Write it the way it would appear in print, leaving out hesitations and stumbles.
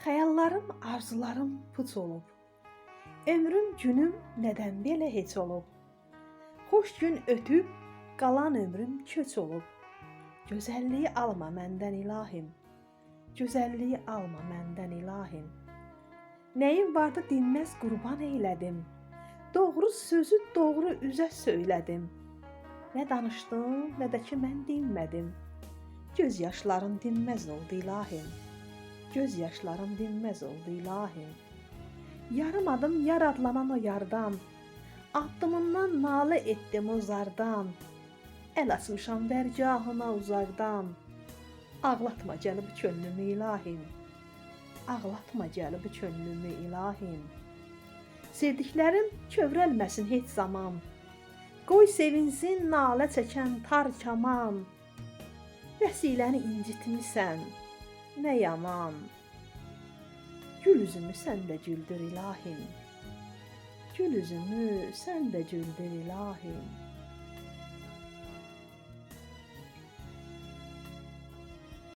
Xəyallarım, arzularım puç olub. Ömrüm, günüm nədən belə heç olub? Xoş gün ötüb, qalan ömrüm köç olub. Gözəlliyi alma məndən ilahim. Gözəlliyi alma məndən ilahim. Nəyim vardı dinməz qurban eylədim. Doğru sözü doğru üzə söylədim. Nə danışdım, nə də ki mən dinmədim. Göz yaşlarım dinməz oldu ilahim. Göz yaşlarım dinməz oldu ilahim. Yarım adım yar adlanan o yardan, addımından nalə etdim o zardan. Əl açmışam dərgahına uzaqdan. Ağlatma gəlib könlümü ilahim. Ağlatma gəlib könlümü ilahim. Sevdiklərim kövrəlməsin heç zaman. Qoy sevinsin nalə çəkən tar kaman. Vəsiləni incitmisən, nə yaman. Gül üzümü sən də güldür ilahim. Gül üzümü sən də güldür ilahim.